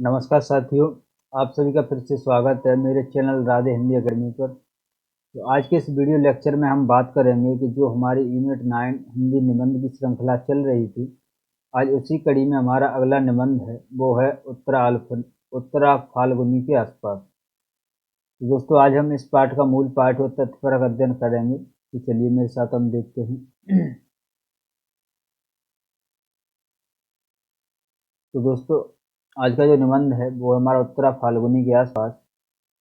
नमस्कार साथियों, आप सभी का फिर से स्वागत है मेरे चैनल राधे हिंदी अकेडमी पर। तो आज के इस वीडियो लेक्चर में हम बात करेंगे कि जो हमारी यूनिट 9 हिंदी निबंध की श्रृंखला चल रही थी, आज उसी कड़ी में हमारा अगला निबंध है, वो है उत्तरा फाल्गुनी के आसपास। तो दोस्तों, आज हम इस पाठ का मूल पाठ और तथ्यपरक अध्ययन करेंगे। तो चलिए मेरे साथ हम देखते हैं। तो दोस्तों, आज का जो निबंध है वो हमारा उत्तरा फाल्गुनी के आसपास।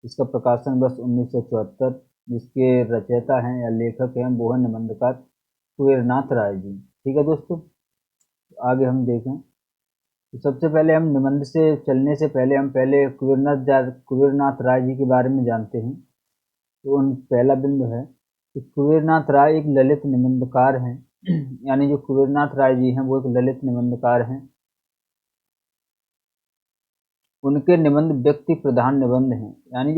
इसका प्रकाशन वर्ष 1974। जिसके रचयिता हैं या लेखक हैं वो है निबंधकार कुबेरनाथ राय जी। ठीक है दोस्तों, आगे हम देखें। तो सबसे पहले हम निबंध से चलने से पहले हम पहले कुबेरनाथ राय जी के बारे में जानते हैं। तो उन पहला बिंदु है कि कुबेरनाथ राय एक ललित निबंधकार हैं। यानी जो कुबेरनाथ राय जी हैं वो एक ललित निबंधकार हैं। उनके निबंध व्यक्ति प्रधान निबंध हैं। यानी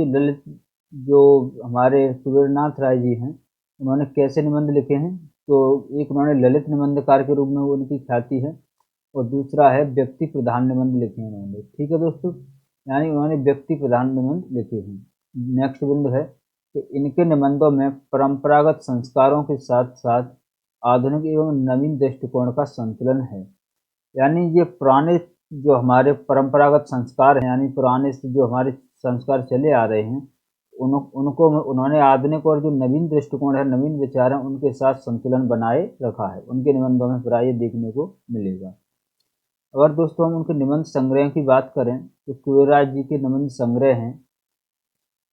जो हमारे कुबेरनाथ राय जी हैं, उन्होंने कैसे निबंध लिखे हैं? तो एक उन्होंने ललित निबंधकार के रूप में उनकी ख्याति है, और दूसरा है व्यक्ति प्रधान निबंध लिखे हैं उन्होंने। ठीक है दोस्तों, यानी उन्होंने व्यक्ति प्रधान निबंध लिखे हैं। नेक्स्ट बिंदु है कि इनके निबंधों में परंपरागत संस्कारों के साथ साथ आधुनिक एवं नवीन दृष्टिकोण का संतुलन है। यानी ये पुराने जो हमारे परंपरागत संस्कार हैं, यानी पुराने से जो हमारे संस्कार चले आ रहे हैं, उनको उन्होंने आधुनिक और जो नवीन दृष्टिकोण है, नवीन विचार हैं, उनके साथ संतुलन बनाए रखा है। उनके निबंधों में प्राय देखने को मिलेगा। अगर दोस्तों हम उनके निबंध संग्रह की बात करें तो कुबेरराज जी के निबंध संग्रह हैं।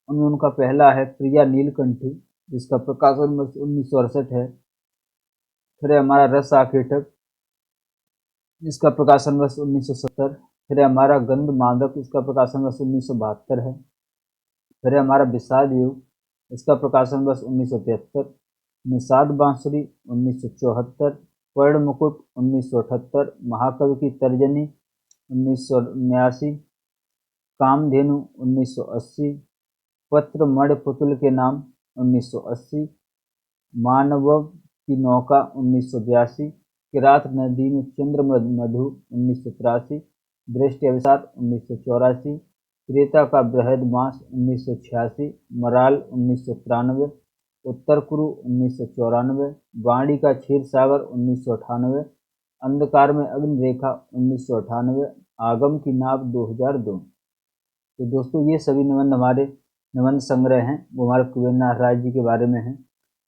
उनमें उनका पहला है प्रिया नीलकंठी, जिसका प्रकाशन 1968 है। फिर है हमारा रस आकेटक, इसका प्रकाशन वर्ष 1970। फिर है हमारा गंध मादक, इसका प्रकाशन वर्ष 1972 है। फिर है हमारा विषाद युग, इसका प्रकाशन वर्ष 1973। निषाद बांसुरी 1974। स्वर्ण मुकुट 1978। महाकवि की तर्जनी 1979। कामधेनु 1980। पत्र मणि पुतुल के नाम 1980। मानवव की नौका 1982। किरात नदी में चंद्र मधु 1983। दृष्टि अवसाद 1984। त्रेता का बृहद मास 1986। मराल 1993। उत्तर कुरु 1994। वाणी का क्षीर सागर 1998। अंधकार में अग्नि रेखा 1998। आगम की नाव 2002। तो दोस्तों, ये सभी निबंध हमारे निबंध संग्रह हैं, वो हमारे कुबेरनाथ राय जी के बारे में हैं।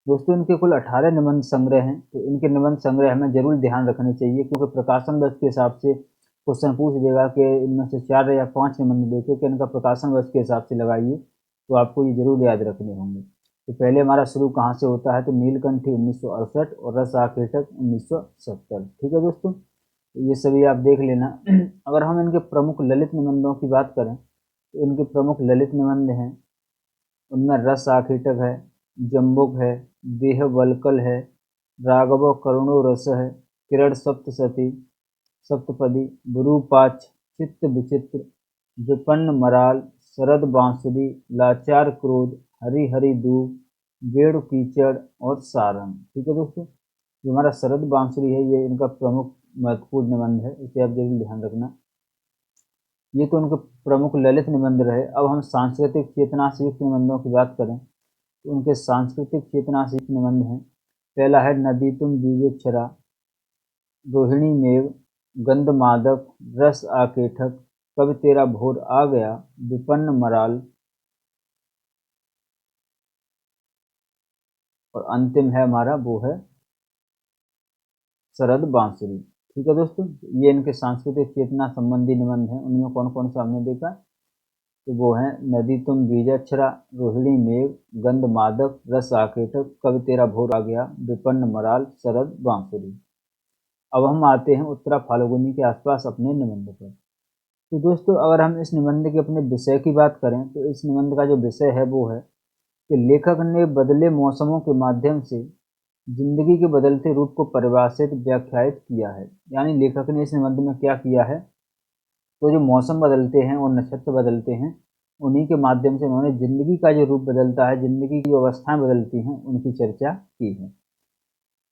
दोस्तों, इनके कुल 18 निबंध संग्रह हैं। तो इनके निबंध संग्रह हमें जरूर ध्यान रखने चाहिए, क्योंकि प्रकाशन वर्ष के हिसाब से क्वेश्चन पूछ देगा कि इनमें से 4 या 5 निबंध देखे कि इनका प्रकाशन वर्ष के हिसाब से लगाइए। तो आपको ये जरूर याद रखने होंगे। तो पहले हमारा शुरू कहाँ से होता है? तो नीलकंठी 1968 और रस आकेटक 1970। ठीक है दोस्तों, तो ये सभी आप देख लेना। अगर हम इनके प्रमुख ललित निबंधों की बात करें तो इनके प्रमुख ललित निबंध हैं। उनमें रस आकेटक है, जम्बुक है, देह वल्कल है, राघव करुणो रस है, किरण सप्तशती सप्तपदी, गुरुपाच, चित्त विचित्र, विपन्न मराल, शरद बांसुरी, लाचार क्रोध, हरि हरि दूब, बेड़ कीचड़ और सारंग। ठीक है दोस्तों, जो हमारा शरद बांसुरी है ये इनका प्रमुख महत्वपूर्ण निबंध है, इसे आप जरूर ध्यान रखना। ये तो उनके प्रमुख ललित निबंध रहे। अब हम सांस्कृतिक चेतना से युक्त निबंधों की बात करें तो उनके सांस्कृतिक चेतना से युक्त निबंध हैं। पहला है नदी तुम बीजेक्षरा, रोहिणी मेघ, गंध मादक, रस आकेठक, कब तेरा भोर आ गया, विपन्न मराल, और अंतिम है हमारा वो है शरद बांसुरी। ठीक है दोस्तों, ये इनके सांस्कृतिक चेतना संबंधी निबंध हैं। उनमें कौन कौन सा हमने देखा? तो वो हैं नदी तुम बीजाक्षरा, रोहिणी मेघ, गंध मादक, रस आकेटक, कब तेरा भोर आ गया, विपन्न मराल, शरद बांसुरी। अब हम आते हैं उत्तरा फाल्गुनी के आसपास अपने निबंध पर। तो दोस्तों, अगर हम इस निबंध के अपने विषय की बात करें तो इस निबंध का जो विषय है वो है कि लेखक ने बदले मौसमों के माध्यम से जिंदगी के बदलते रूप को परिभाषित व्याख्यायित किया है। यानी लेखक ने इस निबंध में क्या किया है? तो जो मौसम बदलते हैं और नक्षत्र बदलते हैं, उन्हीं के माध्यम से उन्होंने जिंदगी का जो रूप बदलता है, जिंदगी की अवस्थाएं बदलती हैं, उनकी चर्चा की है।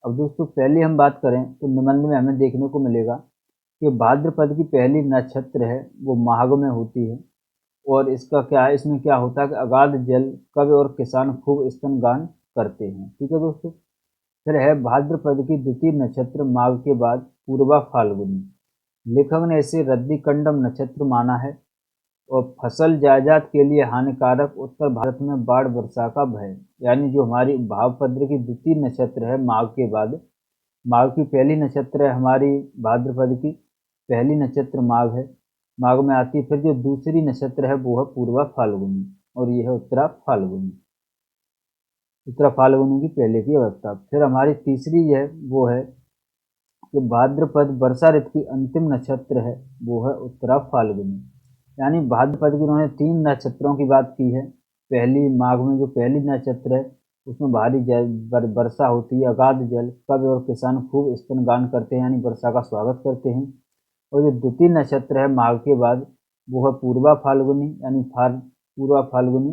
अब दोस्तों, पहले हम बात करें तो निबंध में हमें देखने को मिलेगा कि भाद्रपद की पहली नक्षत्र है वो माघ में होती है, और इसका क्या है, इसमें क्या होता है कि अगाध जल कवि और किसान खूब स्तनगान करते हैं। ठीक है दोस्तों। फिर है भाद्रपद की द्वितीय नक्षत्र माघ के बाद पूर्वा फाल्गुनी। लेखक ने इसे रद्दिकंडम नक्षत्र माना है, और फसल जायदाद के लिए हानिकारक उत्तर भारत में बाढ़ वर्षा का भय। यानी जो हमारी भाद्रपद की द्वितीय नक्षत्र है माघ के बाद, माघ की पहली नक्षत्र है हमारी भाद्रपद की पहली नक्षत्र माघ है, माघ में आती है। फिर जो दूसरी नक्षत्र है वो है पूर्वा फाल्गुनी, और ये है उत्तरा फाल्गुनी। उत्तरा फाल्गुनी की पहले की अवस्था। फिर हमारी तीसरी है वो है कि भाद्रपद वर्षा ऋतु की अंतिम नक्षत्र है, वो है उत्तरा फाल्गुनी। यानी भाद्रपद की उन्होंने 3 नक्षत्रों की बात की है। पहली माघ में जो पहली नक्षत्र है उसमें भारी वर्षा होती है, अगाध जल, कवि और किसान खूब स्तनगान करते हैं, यानी वर्षा का स्वागत करते हैं। और जो द्वितीय नक्षत्र है माघ के बाद वो है पूर्वा फाल्गुनी, यानी पूर्वा फाल्गुनी।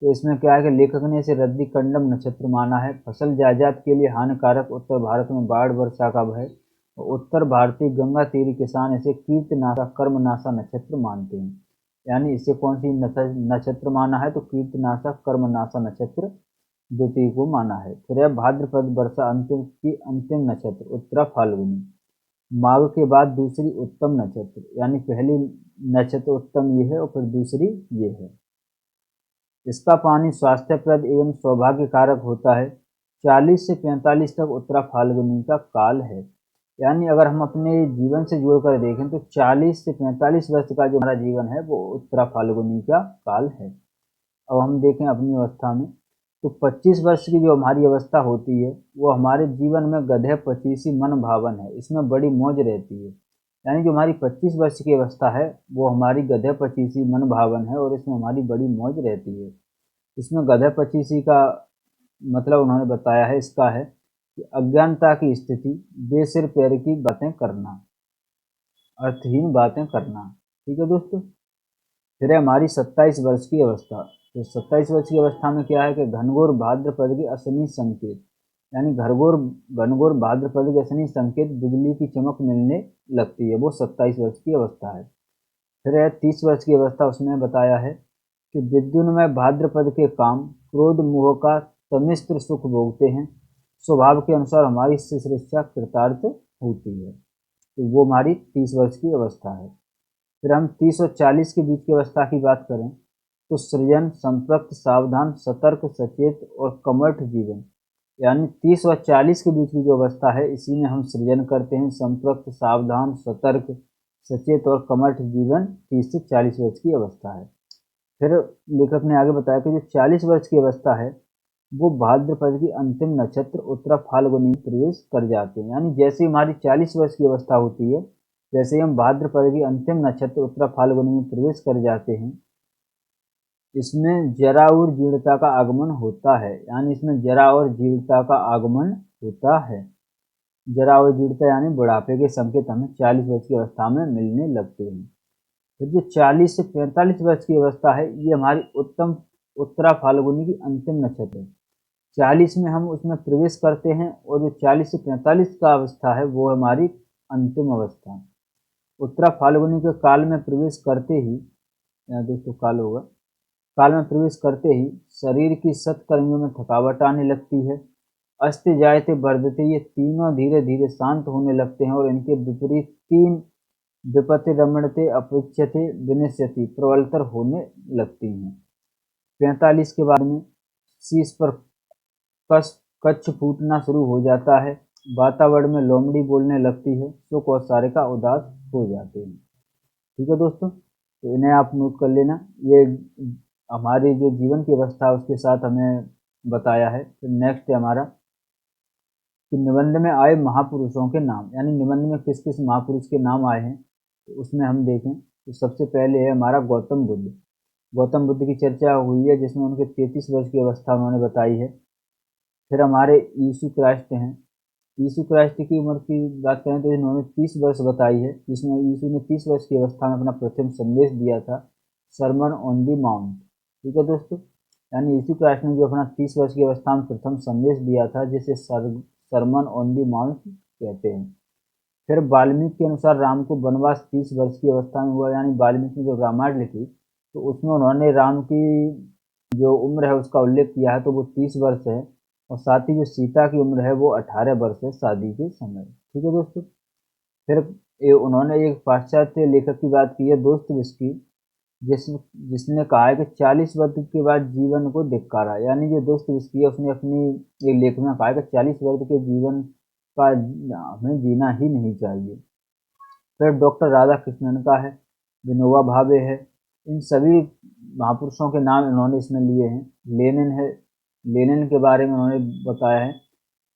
तो इसमें क्या है कि लेखक ने इसे रद्दिकंडम नक्षत्र माना है। फसल जायदाद के लिए हानिकारक उत्तर भारत में बाढ़ वर्षा का भय, और उत्तर भारतीय गंगा तीरी किसान इसे कीर्तनाशा कर्मनाशा नक्षत्र मानते हैं। यानी इसे कौन सी नक्षत्र माना है, तो कीर्तनाशा कर्मनाशा नक्षत्र द्वितीय को माना है। फिर है भाद्रपद वर्षा अंतिम की अंतिम नक्षत्र उत्तरा फाल्गुनी। माघ के बाद दूसरी उत्तम नक्षत्र, यानी पहली नक्षत्र उत्तम ये है और फिर दूसरी ये है। इसका पानी स्वास्थ्यप्रद एवं सौभाग्य कारक होता है। 40 से 45 तक उत्तरा फाल्गुनी का काल है। यानी अगर हम अपने जीवन से जोड़कर देखें तो 40 से 45 वर्ष का जो हमारा जीवन है वो उत्तरा फाल्गुनी का काल है। अब हम देखें अपनी अवस्था में, तो 25 वर्ष की जो हमारी अवस्था होती है वो हमारे जीवन में गधे पचीसी मन भावन है, इसमें बड़ी मौज रहती है। यानी जो हमारी 25 वर्ष की अवस्था है वो हमारी गधे पचीसी मन भावन है, और इसमें हमारी बड़ी मौज रहती है। इसमें गधे पचीसी का मतलब उन्होंने बताया है, इसका है कि अज्ञानता की स्थिति, बेसिर पैर की बातें करना, अर्थहीन बातें करना। ठीक है दोस्तों। फिर है हमारी 27 वर्ष की अवस्था। तो 27 वर्ष की अवस्था में क्या है कि घनघोर भाद्रपद के असनी संकेत, यानी घनघोर भाद्रपद के असनी संकेत, बिजली की चमक मिलने लगती है, वो 27 वर्ष की अवस्था है। फिर है 30 वर्ष की अवस्था, उसमें बताया है कि विद्युन्मय भाद्रपद के काम क्रोध मोह का तमिस्त्र सुख भोगते हैं, स्वभाव के अनुसार हमारी शिष्यता कृतार्थ होती है। तो वो हमारी 30 वर्ष की अवस्था है। फिर हम 30 और 40 के बीच की अवस्था की बात करें तो सृजन, संपृक्त, सावधान, सतर्क, सचेत और कमठ जीवन। यानी 30 और 40 के बीच की जो अवस्था है इसी में हम सृजन करते हैं, संपृक्त, सावधान, सतर्क, सचेत और कमठ जीवन 30 से 40 वर्ष की अवस्था है। फिर लेखक ने आगे बताया कि जो 40 वर्ष की अवस्था है वो भाद्रपद की अंतिम नक्षत्र उत्तरा फाल्गुनी में प्रवेश कर जाते हैं। यानी जैसे हमारी 40 वर्ष की अवस्था होती है, जैसे हम भाद्रपद की अंतिम नक्षत्र उत्तरा फाल्गुनी में प्रवेश कर जाते हैं, इसमें जरा और जीर्णता का आगमन होता है। यानी इसमें जरा और जीर्णता का आगमन होता है। जरा और जीर्णता यानी बुढ़ापे के संकेत हमें 40 वर्ष की अवस्था में मिलने लगते हैं। फिर जो 40 से 45 वर्ष की अवस्था है ये हमारी उत्तम उत्तरा फाल्गुनी की अंतिम नक्षत्र है। 40 में हम उसमें प्रवेश करते हैं, और जो 40 से 45 का अवस्था है वो हमारी अंतिम अवस्था। उत्तरा फाल्गुनी के काल में प्रवेश करते ही, यहाँ दोस्तों काल होगा, काल में प्रवेश करते ही शरीर की सत्कर्मियों में थकावट आने लगती है। अस्ति जायते वर्धते, ये तीनों धीरे धीरे शांत होने लगते हैं, और इनके विपरीत 3 विपत्ति रमणते, अपृच्छ्यते, विनश्यति प्रबलतर होने लगती हैं। 45 के बाद में शीश पर कच्छ फूटना शुरू हो जाता है, वातावरण में लोमड़ी बोलने लगती है, सुख और सारिका उदास हो जाते हैं। ठीक है दोस्तों, तो इन्हें आप नोट कर लेना। ये हमारी जो जीवन की अवस्था है उसके साथ हमें बताया है। फिर नेक्स्ट है हमारा कि निबंध में आए महापुरुषों के नाम, यानी निबंध में किस किस महापुरुष के नाम आए हैं, तो उसमें हम देखें तो सबसे पहले है हमारा गौतम बुद्ध। गौतम बुद्ध की चर्चा हुई है जिसमें उनके 33 वर्ष की अवस्था उन्होंने बताई है। फिर हमारे यीशु क्राइस्ट हैं। यीशु क्राइस्ट की उम्र की बात करें तो इन्होंने 30 वर्ष बताई है, जिसमें यीशु ने 30 वर्ष की अवस्था में अपना प्रथम संदेश दिया था, सरमन ऑन दी माउंट। ठीक है दोस्तों, यानी यीशु क्राइस्ट ने जो अपना 30 वर्ष की अवस्था में प्रथम संदेश दिया था जिसे सरमन ऑन दी माउंट कहते हैं। फिर वाल्मीकि के अनुसार राम को वनवास 30 वर्ष की अवस्था में हुआ, यानी वाल्मीकि ने जब रामायण लिखी तो उसमें उन्होंने राम की जो उम्र है उसका उल्लेख किया है, तो वो 30 वर्ष है। और साथ ही जो सीता की उम्र है वो 18 वर्ष है शादी के समय। ठीक है दोस्तों। फिर उन्होंने एक पाश्चात्य लेखक की बात की है, दोस्तोयेव्स्की, जिस जिसने कहा है कि 40 वर्ष के बाद जीवन को धिक्कारा। यानी जो दोस्तोयेव्स्की है उसने अपनी एक लेख में कहा है कि 40 वर्ष के जीवन का हमें जीना ही नहीं चाहिए। फिर डॉक्टर राधा कृष्णन का है, विनोबा भावे है, इन सभी महापुरुषों के नाम इन्होंने इसमें लिए हैं। लेनिन है, लेनिन के बारे में उन्होंने बताया है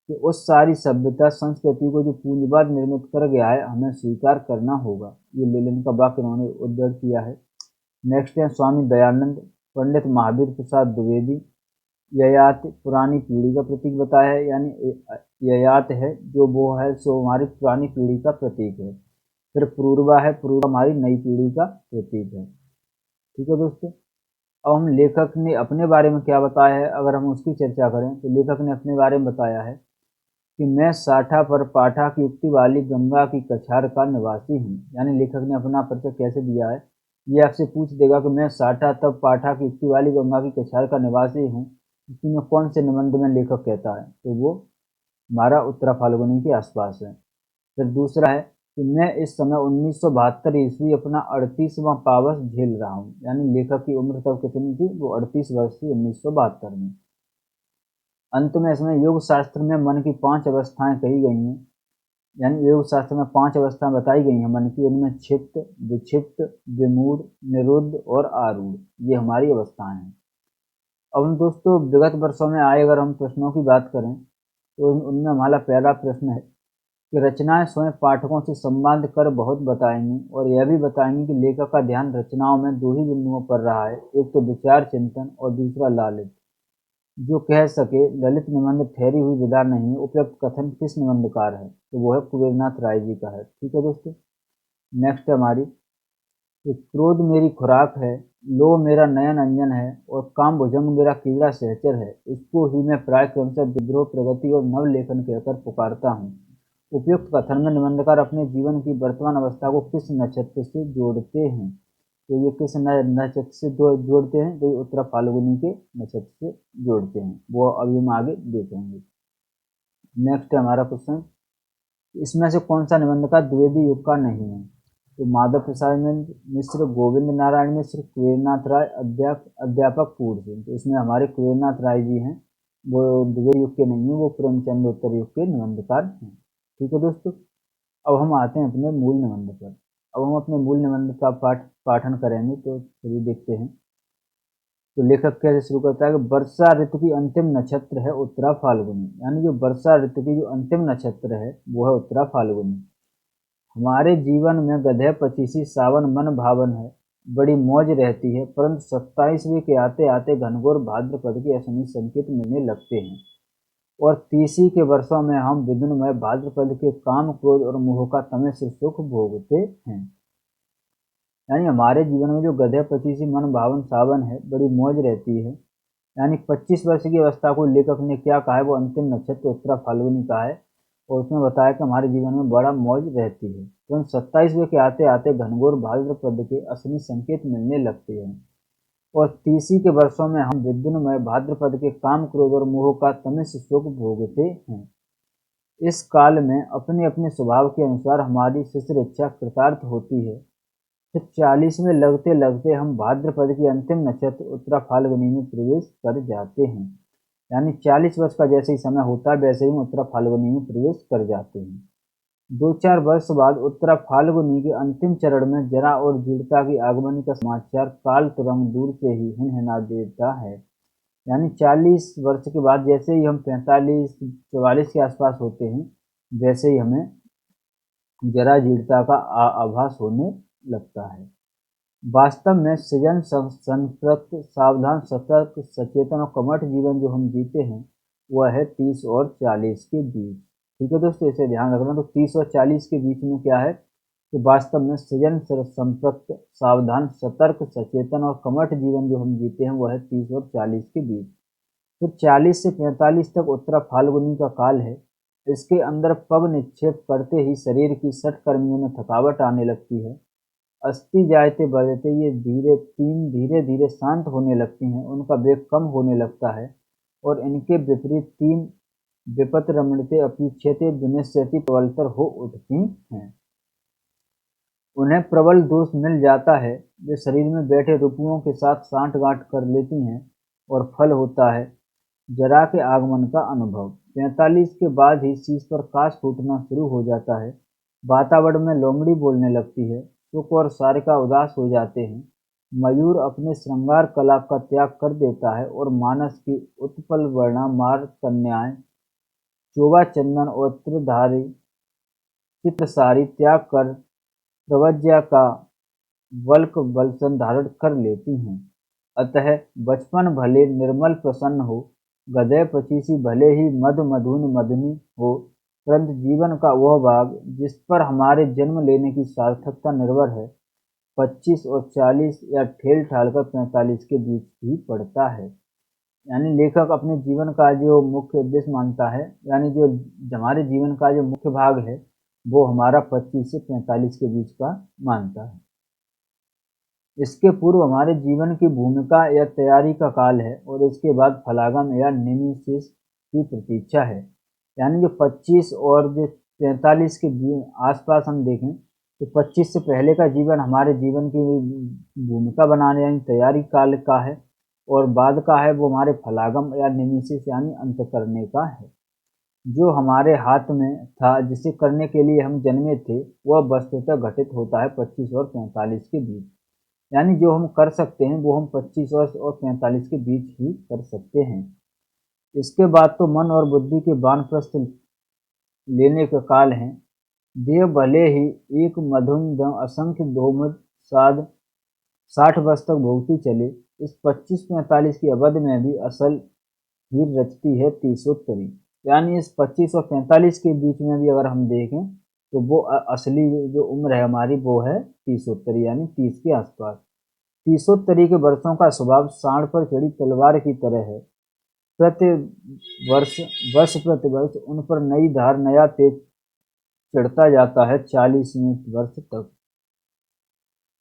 कि उस सारी सभ्यता संस्कृति को जो पूंजीवाद निर्मित कर गया है हमें स्वीकार करना होगा। ये लेनिन का वाक्य उन्होंने उद्धृत किया है। नेक्स्ट है स्वामी दयानंद, पंडित महावीर प्रसाद द्विवेदी। ययाति पुरानी पीढ़ी का प्रतीक बताया है, यानी ययाति है जो वो है सो हमारी पुरानी पीढ़ी का प्रतीक है। फिर पूर्वा है, पूर्वा हमारी नई पीढ़ी का प्रतीक है। ठीक है दोस्तों। अब हम लेखक ने अपने बारे में क्या बताया है, अगर हम उसकी चर्चा करें तो लेखक ने अपने बारे में बताया है कि मैं साठा पर पाठा की उक्ति वाली गंगा की कछार का निवासी हूँ। यानी लेखक ने अपना परिचय कैसे दिया है, ये आपसे पूछ देगा कि मैं साठा तब पाठा की उक्ति वाली गंगा की कछार का निवासी हूँ, इसमें कौन से निबंध में लेखक कहता है, तो वो हमारा उत्तरा फाल्गुनी के आसपास है। फिर दूसरा है कि मैं इस समय 1972 ईस्वी अपना 38वां पावस झेल रहा हूँ। यानी लेखक की उम्र तब कितनी थी, वो 38 वर्ष थी 1972 में। अंत में इसमें योग शास्त्र में मन की 5 अवस्थाएं कही गई हैं। यानी योग शास्त्र में 5 अवस्थाएं बताई गई हैं मन की, उनमें क्षिप्त, विक्षिप्त, विमूढ़, निरुद्ध और आरूढ़, ये हमारी अवस्थाएं हैं। अब हम दोस्तों विगत वर्षों में आए अगर हम प्रश्नों की बात करें तो उनमें हमारा पहला प्रश्न है कि रचनाएं स्वयं पाठकों से संवाद कर बहुत बताएंगी और यह भी बताएंगी कि लेखक का ध्यान रचनाओं में 2 ही बिंदुओं पर रहा है, एक तो विचार चिंतन और दूसरा लालित। जो कह सके ललित निबंध ठहरी हुई विधा नहीं है, उपयुक्त कथन किस निबंधकार है, तो वो है कुबेरनाथ राय जी का है। ठीक है दोस्तों। नेक्स्ट है हमारी कि क्रोध मेरी खुराक है, लोभ मेरा नयन अंजन है और काम भुजंग मेरा कीड़ा सहचर है। इसको ही मैं प्राय क्रमशः विद्रोह, प्रगति और नवलेखन कहकर पुकारता हूँ। उपयुक्त कथन में निबंधकार अपने जीवन की वर्तमान अवस्था को किस नक्षत्र से जोड़ते हैं, तो ये किस नक्षत्र से जोड़ते हैं, तो ये उत्तरा फाल्गुनी के नक्षत्र से जोड़ते हैं, वो अभी हम आगे देखेंगे। नेक्स्ट है हमारा क्वेश्चन, इसमें से कौन सा निबंधकार द्विवेदी युग का नहीं है, तो माधव प्रसाद मिश्र, गोविंद नारायण मिश्र, कुबेरनाथ राय, अध्यापक पूर्ण सिंह। तो इसमें हमारे कुबेरनाथ राय जी हैं, वो द्विवेदी युग के नहीं है, वो प्रेमचंद्रोत्तर युग के निबंधकार हैं। ठीक है दोस्तों। अब हम आते हैं अपने मूल निबंध पर। अब हम अपने मूल निबंध का पाठन करेंगे, तो चलिए देखते हैं। तो लेखक कैसे शुरू करता है कि वर्षा ऋतु की अंतिम नक्षत्र है उत्तरा फाल्गुनी। यानी जो वर्षा ऋतु की जो अंतिम नक्षत्र है वो है उत्तरा फाल्गुनी। हमारे जीवन में गधे पचीसी सावन मन भावन है, बड़ी मौज रहती है, परंतु 27वें के आते आते घनघोर भाद्रपद के अशनि संकेत मिलने लगते हैं और 30 के वर्षों में हम विदुनमय भाद्रपद के काम, क्रोध और मोह का तमस्य सुख भोगते हैं। यानी हमारे जीवन में जो गधे पचीसी मन भावन सावन है, बड़ी मौज रहती है। यानी 25 वर्ष की अवस्था को लेखक ने क्या कहा है, वो अंतिम नक्षत्र उत्तरा फाल्गुनी का है और उसमें बताया कि हमारे जीवन में बड़ा मौज रहती है, तो 27वें के आते आते घनघोर भाद्रपद के अशनि संकेत मिलने लगते हैं और 30 के वर्षों में हम विद्युन्मय भाद्रपद के काम, क्रोध और मोह का तमस्य सुख भोगते हैं। इस काल में अपने अपने स्वभाव के अनुसार हमारी शिशिर इच्छा कृतार्थ होती है। फिर 40 में लगते लगते हम भाद्रपद की अंतिम नक्षत्र उत्तरा फाल्गुनी में प्रवेश कर जाते हैं। यानी 40 वर्ष का जैसे ही समय होता है वैसे ही हम उत्तरा फाल्गुनी में प्रवेश कर जाते हैं। 2-4 वर्ष बाद उत्तरा फाल्गुनी के अंतिम चरण में जरा और दृढ़ता की आगमनी का समाचार काल तुरंग दूर से ही हिनहिना देता है। यानी 40 वर्ष के बाद जैसे ही हम 45-44 के आसपास होते हैं वैसे ही हमें जरा जीर्णता का आभास होने लगता है। वास्तव में सृजन, संतृप्त, सावधान, सतर्क, सचेतन और कर्मठ जीवन जो हम जीते हैं वह है 30 और 40 के बीच। ठीक है दोस्तों, इसे ध्यान रखना। तो 30 और 40 के बीच में क्या है कि वास्तव में सृजन, संतृप्त, सावधान, सतर्क, सचेतन और कर्मठ जीवन जो हम जीते हैं वह है 30 और 40 के बीच। फिर 40 से 45 तक उत्तरा फाल्गुनी का काल है। इसके अंदर पग निक्षेप करते ही शरीर की षटकर्मियों में थकावट आने लगती है। अस्थि जायते बढ़ते ये धीरे धीरे शांत होने लगती हैं, उनका वेग कम होने लगता है और इनके विपरीत तीन विपत रमणते अपेक्षते विनश्यति प्रबलतर हो उठती हैं। उन्हें प्रबल दोष मिल जाता है, वे शरीर में बैठे रुपुओं के साथ सांठ-गांठ कर लेती हैं और फल होता है जरा के आगमन का अनुभव। 45 के बाद ही शीश पर काश फूटना शुरू हो जाता है, वातावरण में लोमड़ी बोलने लगती है, सुख और सारिका उदास हो जाते हैं, मयूर अपने श्रृंगार कला का त्याग कर देता है और मानस की उत्पल वर्णा मार कन्याएं चोवा चंदन और त्रिधारी चित्रसारी त्याग कर प्रवज्या का वल्क बलसन धारण कर लेती हैं। अतः बचपन भले निर्मल प्रसन्न हो, गदय पचीसी भले ही मद मधुन मदनी हो, परंतु जीवन का वह भाग जिस पर हमारे जन्म लेने की सार्थकता निर्भर है, 25 और 40 या ठेल ठाल कर 45 के बीच ही पड़ता है। यानी लेखक अपने जीवन का जो मुख्य उद्देश्य मानता है, यानी जो हमारे जीवन का जो मुख्य भाग है, वो हमारा 25 से 45 के बीच का मानता है। इसके पूर्व हमारे जीवन की भूमिका या तैयारी का काल है और इसके बाद फलागम या निमिषेष की प्रतीक्षा है। यानी जो 25 और जो 43 के आसपास हम देखें तो 25 से पहले का जीवन हमारे जीवन की भूमिका बनाने यानी तैयारी काल का है और बाद का है वो हमारे फलागम या निमिषेष यानी अंत करने का है। जो हमारे हाथ में था, जिसे करने के लिए हम जन्मे थे, वह वस्तुतः घटित होता है 25 और 45 के बीच। यानी जो हम कर सकते हैं वो हम 25 और 45 के बीच ही कर सकते हैं। इसके बाद तो मन और बुद्धि के वानप्रस्थ लेने का काल है। देह भले ही एक मधुम असंख्य धूमद साध 60 वर्ष तक भोगती चले, इस 25-45 की अवध में भी असल हीर रचती है तीसोत्तरी। यानी इस 25 और 45 के बीच में भी अगर हम देखें तो वो असली जो उम्र है हमारी वो है तीसोत्तरी यानी 30 के आसपास। तीसोत्तरी के वर्षों का स्वभाव सांड पर चढ़ी तलवार की तरह है। प्रति वर्ष प्रति वर्ष उन पर नई धार नया तेज चढ़ता जाता है 40वें वर्ष तक।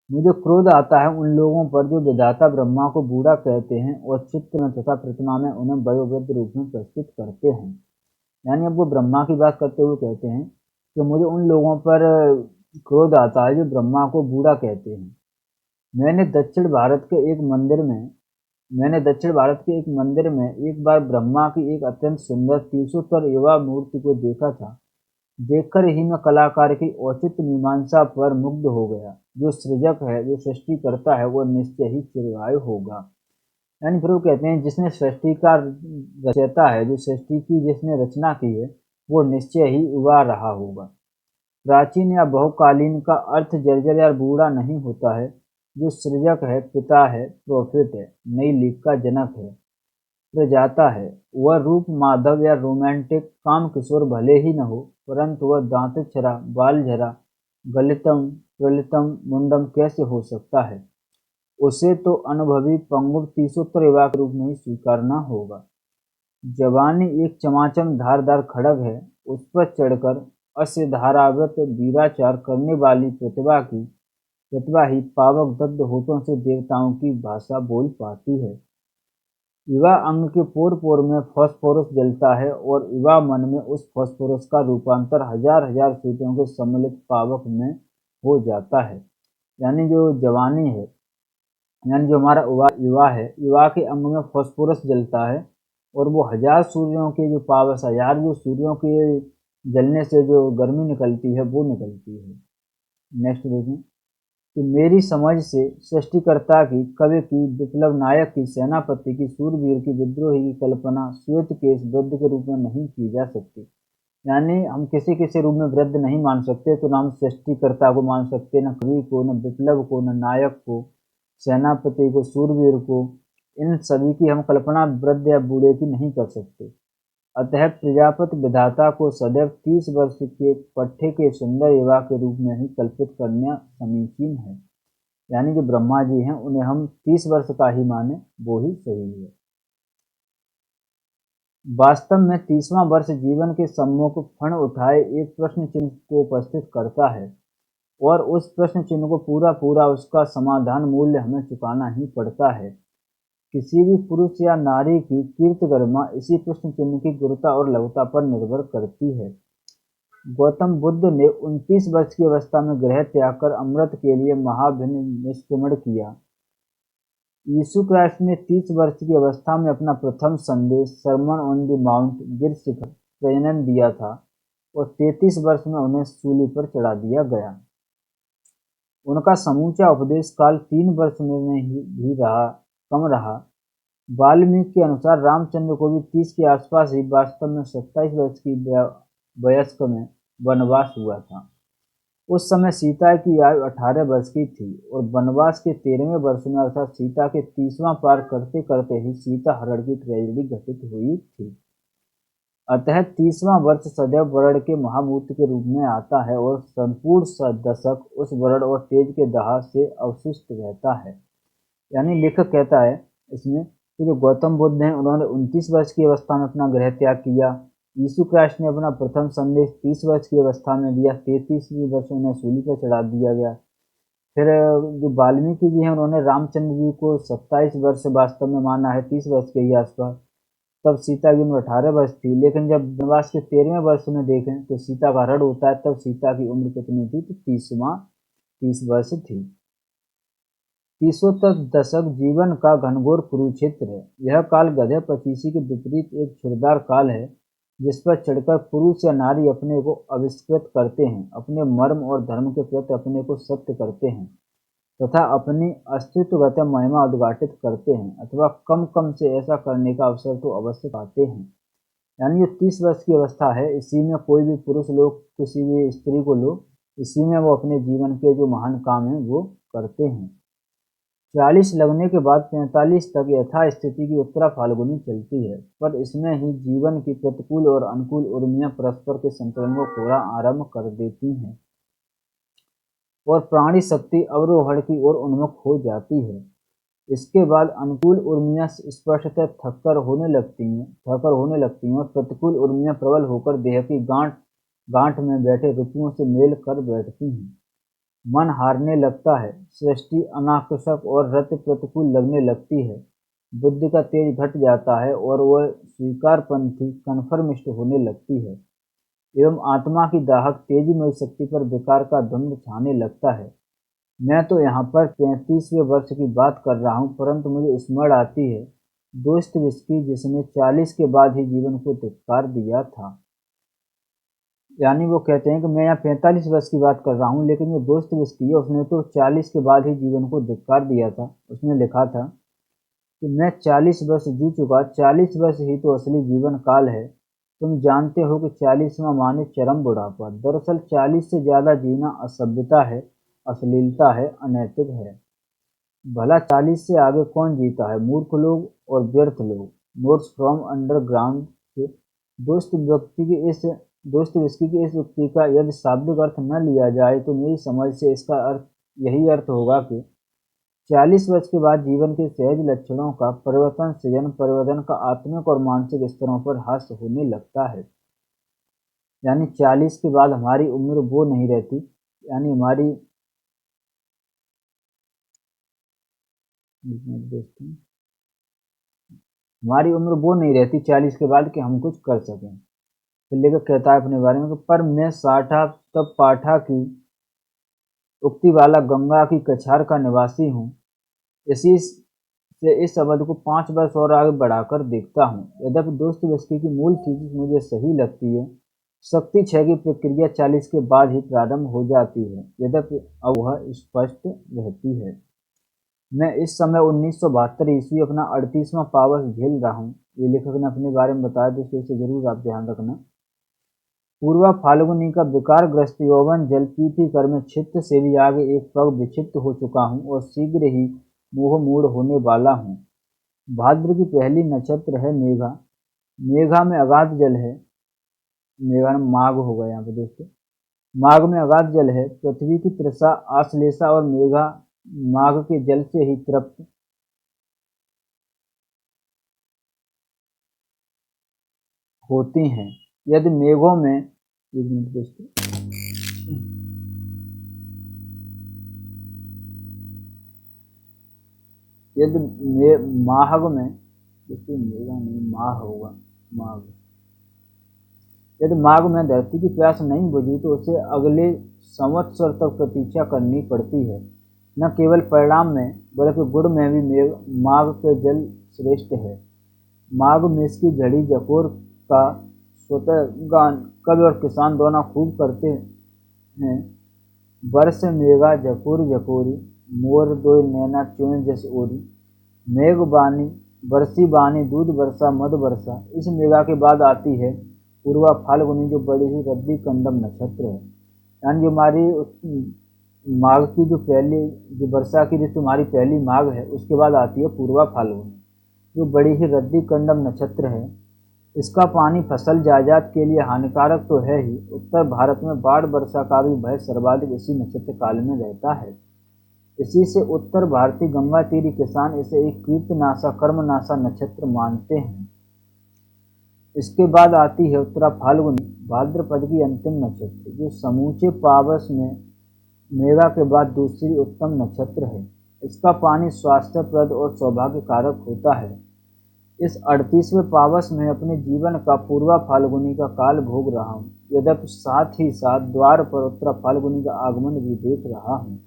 मुझे क्रोध आता है उन लोगों पर जो विधाता ब्रह्मा को बूढ़ा कहते हैं और चित्त में तथा प्रतिमा में उन्हें वयोवृद्ध रूप में प्रस्तुत करते हैं। यानी अब वो ब्रह्मा की बात करते हुए कहते हैं कि मुझे उन लोगों पर क्रोध आता है जो ब्रह्मा को बूढ़ा कहते हैं। मैंने दक्षिण भारत के एक मंदिर में एक बार ब्रह्मा की एक अत्यंत सुंदर 300 युवा मूर्ति को देखा था। देखकर ही मैं कलाकार की औचित्य मीमांसा पर मुग्ध हो गया। जो सृजक है, जो सृष्टि करता है, वह निश्चय ही चिरवायु होगा। यानी फिर वो कहते हैं जिसने सृष्टि का रचयिता है, जो सृष्टि की जिसने रचना की है, वो निश्चय ही युवा रहा होगा। प्राचीन या बहुकालीन का अर्थ जर्जर या बूढ़ा नहीं होता है। जो सृजक है, पिता है, प्रोफिट है, नई लीग का जनक है, प्रजाता है, वह रूप माधव या रोमांटिक काम किशोर भले ही न हो, परंतु वह दांत छरा, बाल झरा, गलितम प्रलितम मुंडम कैसे हो सकता है? उसे तो अनुभवी पंगुर तीसोत्तर युवा के रूप में ही स्वीकारना होगा। जवानी एक चमाचम धारदार खड्ग है, उस पर चढ़कर असिधारावत वीराचार करने वाली प्रतिभा ही पावक दग्ध होठों से देवताओं की भाषा बोल पाती है। युवा अंग के पोर पोर में फास्फोरस जलता है और युवा मन में उस फास्फोरस का रूपांतर हजार हजार सूर्यों के सम्मिलित पावक में हो जाता है। यानी जो जवानी है, यानी जो हमारा युवा है, युवा के अंग में फास्फोरस जलता है और वो हजार सूर्यों के जो पावस, हजार जो सूर्यों के जलने से जो गर्मी निकलती है वो निकलती है। नेक्स्ट देखें कि मेरी समझ से सृष्टिकर्ता की, कवि की, विप्लव नायक की, सेनापति की, सूरवीर की, विद्रोही की कल्पना श्वेत केश वृद्ध के रूप में नहीं की जा सकती। यानी हम किसी रूप में वृद्ध नहीं मान सकते, तो ना हम सृष्टिकर्ता को मान सकते, न कवि को, न विप्लव को, न नायक को, सेनापति को, सूरवीर को, इन सभी की हम कल्पना वृद्ध या बूढ़े की नहीं कर सकते। अतः प्रजापति विधाता को सदैव 30 वर्ष के पट्टे के सुंदर युवा के रूप में ही कल्पित करना समीचीन है। यानी जो ब्रह्मा जी हैं उन्हें हम 30 वर्ष का ही माने वो ही सही है। वास्तव में 30वां वर्ष जीवन के सम्मुख फण उठाए एक प्रश्न चिन्ह को उपस्थित करता है और उस प्रश्न चिन्ह को पूरा पूरा उसका समाधान मूल्य हमें चुकाना ही पड़ता है। किसी भी पुरुष या नारी की कीर्ति गरिमा इसी प्रश्न चिन्ह की गुरुता और लघुता पर निर्भर करती है। गौतम बुद्ध ने 29 वर्ष की अवस्था में गृह त्याग कर अमृत के लिए महाभिनिष्क्रमण किया। यीशु क्राइस्ट ने 30 वर्ष की अवस्था में अपना प्रथम संदेश सरमन ऑन द माउंट गिर शिखर प्रजनन दिया था और 33 वर्ष में उन्हें सूली पर चढ़ा दिया गया। उनका समूचा उपदेश काल 3 वर्ष में ही भी कम रहा। वाल्मीकि के अनुसार रामचंद्र को भी 30 के आसपास ही वास्तव में 27 वर्ष की वयस्क में वनवास हुआ था। उस समय सीता की आयु 18 वर्ष की थी और वनवास के 13वें वर्ष में अर्थात सीता के 30वां पार करते करते ही सीता हरण की ट्रेजेडी घटित हुई थी। अतः 30वां वर्ष सदैव वर्ण के महामूर्ति के रूप में आता है और संपूर्ण दशक उस वर्ण और तेज के दाह से अवशिष्ट रहता है। यानी लेखक कहता है इसमें कि जो गौतम बुद्ध हैं उन्होंने 29 वर्ष की अवस्था में अपना गृह त्याग किया। यीशु क्राइस्ट ने अपना प्रथम संदेश 30 वर्ष की अवस्था में दिया, 33वीं वर्ष उन्हें सूली पर चढ़ा दिया गया। फिर जो वाल्मीकि जी हैं उन्होंने रामचंद्र जी को 27 वर्ष वास्तव में माना है, 30 वर्ष के ही आसपास। तब सीता की उम्र 18 वर्ष थी, लेकिन जब वनवास के 13वें वर्ष में देखें तो सीता का हरण होता है, तब सीता की उम्र कितनी थी? तो 30 वर्ष थी। 30वां तक दशक जीवन का घनघोर कुरुक्षेत्र है। यह काल गधे पचीसी के विपरीत एक छुरदार काल है जिस पर चढ़कर पुरुष या नारी अपने को आविष्कृत करते हैं, अपने मर्म और धर्म के प्रति अपने को सत्य करते हैं तथा अपनी अस्तित्वगत महिमा उद्घाटित करते हैं, अथवा कम कम से ऐसा करने का अवसर तो अवश्य पाते हैं। यानी ये 30 वर्ष की अवस्था है, इसी में कोई भी पुरुष लोग किसी भी स्त्री को लो, इसी में वो अपने जीवन के जो महान काम हैं वो करते हैं। 40 लगने के बाद 45 तक यथास्थिति की उत्तरा फाल्गुनी चलती है, पर इसमें ही जीवन की प्रतिकूल और अनुकूल उर्मियां परस्पर के संतुलन को थोड़ा आरंभ कर देती हैं और प्राणी शक्ति अवरोहण की ओर उन्मुख हो जाती है। इसके बाद अनुकूल उर्मियां स्पष्टतः थक्कर होने लगती हैं और प्रतिकूल उर्मियां प्रबल होकर देह की गांठ में बैठे ऋतुओं से मेल कर बैठती हैं। मन हारने लगता है, सृष्टि अनाकर्षक और रति प्रतिकूल लगने लगती है, बुद्धि का तेज घट जाता है और वह स्वीकारपंथी कन्फर्मिस्ट होने लगती है एवं आत्मा की दाहक तेजीमय शक्ति पर विकार का धुंध छाने लगता है। मैं तो यहाँ पर 33वें वर्ष की बात कर रहा हूँ, परंतु मुझे स्मरण आती है दोस्तोयेव्स्की जिसने 40 के बाद ही जीवन को धिक्कार दिया था। यानी वो कहते हैं कि मैं यहाँ 45 वर्ष की बात कर रहा हूँ, लेकिन जो दोस्तोयेव्स्की है उसने तो 40 के बाद ही जीवन को धिक्कार दिया था। उसने लिखा था कि मैं 40 वर्ष जी चुका, 40 वर्ष ही तो असली जीवन काल है। तुम जानते हो कि 40वां माने चरम बुढ़ापा। दरअसल 40 से ज़्यादा जीना असभ्यता है, अश्लीलता है, अनैतिक है। भला 40 से आगे कौन जीता है? मूर्ख लोग और व्यर्थ लोग। नोट्स फ्रॉम अंडरग्राउंड से दोस्तोयेव्स्की की इस उक्ति का यदि शाब्दिक अर्थ न लिया जाए तो मेरी समझ से इसका अर्थ यही अर्थ होगा कि 40 वर्ष के बाद जीवन के सहज लक्षणों का परिवर्तन का आत्मिक और मानसिक स्तरों पर हास्य होने लगता है। यानी 40 के बाद हमारी उम्र वो नहीं रहती, यानी हमारी उम्र वो नहीं रहती 40 के बाद कि हम कुछ कर सकें। फिर लेखक कहता है अपने बारे में कि पर मैं साठा तब पाठा की उक्ति वाला गंगा की कछार का निवासी हूँ। इसी से इस अवधि को 5 वर्ष और आगे बढ़ाकर देखता हूँ। यद्यपि दोस्तोयेव्स्की की मूल थीसिस मुझे सही लगती है। शक्ति क्षय की प्रक्रिया 40 के बाद ही प्रारंभ हो जाती है, यद्यपि अब वह स्पष्ट रहती है। मैं इस समय 1972 ईस्वी अपना 38वां पावस झेल रहा हूँ। ये लेखक ने अपने बारे में बताया, तो इसे जरूर आप ध्यान रखना। पूर्वा फाल्गुनी का विकारग्रस्त यौवन जल पी कर मैं छित्त से भी आगे एक पग विक्षिप्त हो चुका हूँ और शीघ्र ही मोह मूढ़ होने वाला हूँ। भाद्र की पहली नक्षत्र है मेघा। मेघा में अगाध जल है। मेघा में माघ होगा यहाँ पे दोस्तों। माघ में अगाध जल है। पृथ्वी की तृषा आश्लेषा और मेघा माघ के जल से ही तृप्त। होती हैं। यदि मेघों में एक मिनट दोस्तों, यदि माघ में, दोस्तों मेघा नहीं माह होगा, माघ, यदि माघ में धरती की प्यास नहीं बुझी तो उसे अगले संवत्सर तक प्रतीक्षा करनी पड़ती है। न केवल परिणाम में बल्कि गुण में भी माघ के जल श्रेष्ठ है। माघ में इसकी झड़ी जकोर का स्वतः गान कवि और किसान दोनों खूब करते हैं। बरस मेघा जकोर जकोरी, मोर दोय नैना चुन जस ओरी, मेघ बानी बरसी बानी दूध बरसा मद बरसा। इस मेघा के बाद आती है पूर्वा फाल्गुनी, जो बड़ी ही रद्दी कंदम नक्षत्र है। यानी जो हमारी माघ की जो पहली, जो वर्षा की ऋतु हमारी पहली माघ है, उसके बाद आती है पूर्वा फाल्गुनी, जो बड़ी ही रद्दी कंदम नक्षत्र है। इसका पानी फसल जायदाद के लिए हानिकारक तो है ही, उत्तर भारत में बाढ़ वर्षा का भी भय सर्वाधिक इसी नक्षत्र काल में रहता है। इसी से उत्तर भारतीय गंगा तीरी किसान इसे एक कीर्तनाशा कर्मनाशा नक्षत्र मानते हैं। इसके बाद आती है उत्तरा फाल्गुनी, भाद्रपद की अंतिम नक्षत्र, जो समूचे पावस में मेघा के बाद दूसरी उत्तम नक्षत्र है। इसका पानी स्वास्थ्यप्रद और सौभाग्य कारक होता है। इस 38वें पावस में अपने जीवन का पूर्वा फाल्गुनी का काल भोग रहा हूँ, यद्यपि साथ ही साथ द्वार पर उत्तरा फाल्गुनी का आगमन भी देख रहा हूँ।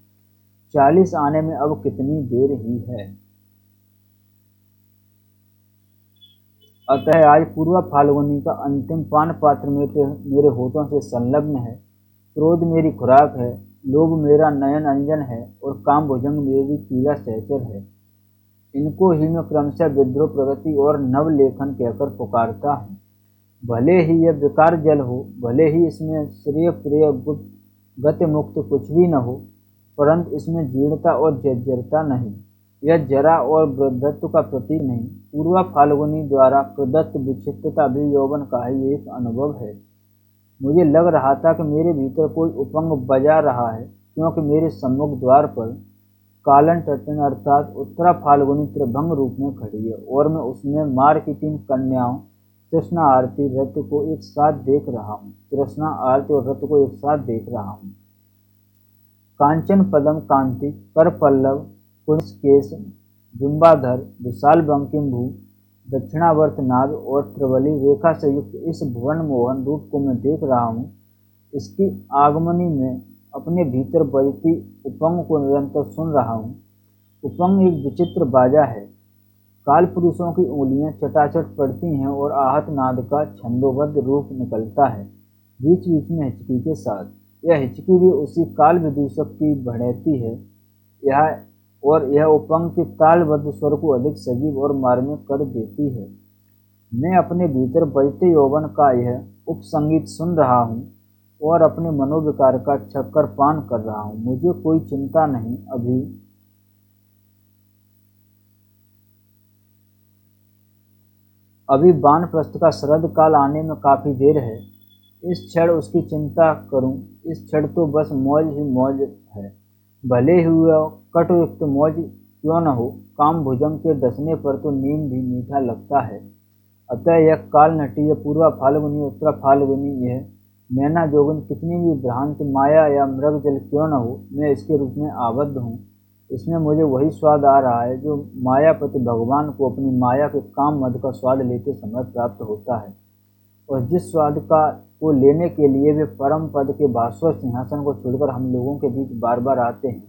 40 आने में अब कितनी देर ही है। अतः आज पूर्वा फाल्गुनी का अंतिम पान पात्र मेरे होठों से संलग्न है। क्रोध मेरी खुराक है, लोभ मेरा नयन अंजन है और काम भुजंग मेरी पीड़ा सहचर है। इनको ही मैं क्रमशः विद्रोह प्रगति और नवलेखन कहकर पुकारता हूँ। भले ही यह विकार जल हो, भले ही इसमें श्रेय प्रिय गति मुक्त कुछ भी न हो, परंतु इसमें जीर्णता और जर्जरता नहीं। यह जरा और वृद्धत्व का प्रतीक नहीं, पूर्वा फाल्गुनी द्वारा प्रदत्त विक्षिप्तता भी यौवन का ही एक अनुभव है। मुझे लग रहा था कि मेरे भीतर कोई उपंग बजा रहा है, क्योंकि मेरे सम्मुख द्वार पर कालन टटन अर्थात उत्तरा फाल्गुनी त्रिभंग रूप में खड़ी है और मैं उसमें मार की 3 कन्याओं तृष्णा आरती रथ को एक साथ देख रहा हूँ। तृष्णा आरती और रथ को एक साथ देख रहा हूँ। कांचन पदम कांति, कर पल्लव, कुंस केश, बिंबाधर, विशाल बंकिम भू, दक्षिणावर्त नाभ और त्रिवली रेखा से युक्त इस भुवन मोहन रूप को मैं देख रहा हूँ। इसकी आगमनी में अपने भीतर बजती उपंग को निरंतर सुन रहा हूँ। उपंग एक विचित्र बाजा है। काल पुरुषों की उंगलियां चटाचट पड़ती हैं और आहत नाद का छंदोबद्ध रूप निकलता है, बीच बीच में हिचकी के साथ। यह हिचकी भी उसी काल विदूषक की बढ़ती है। यह उपंग के तालबद्ध स्वर को अधिक सजीव और मार्मिक कर देती है। मैं अपने भीतर बजते यौवन का यह उपसंगीत सुन रहा हूँ और अपने मनोविकार का चक्कर पान कर रहा हूँ। मुझे कोई चिंता नहीं, अभी वानप्रस्थ का शरद काल आने में काफी देर है। इस क्षण उसकी चिंता करूं, इस क्षण तो बस मौज ही मौज है। भले ही वह कटुयुक्त मौज क्यों न हो, काम भुजंग के डसने पर तो नींद भी मीठा लगता है। अतः यह काल नटी, यह पूर्वा फाल्गुनी, उत्तरा फाल्गुनी, यह नैना जोगन कितनी भी भ्रांत माया या मृग जल क्यों न हो, मैं इसके रूप में आबद्ध हूँ। इसमें मुझे वही स्वाद आ रहा है जो मायापति भगवान को अपनी माया के काम मद का स्वाद लेते समय प्राप्त होता है, और जिस स्वाद का को लेने के लिए वे परम पद के भास्वर सिंहासन को छोड़कर हम लोगों के बीच बार बार आते हैं।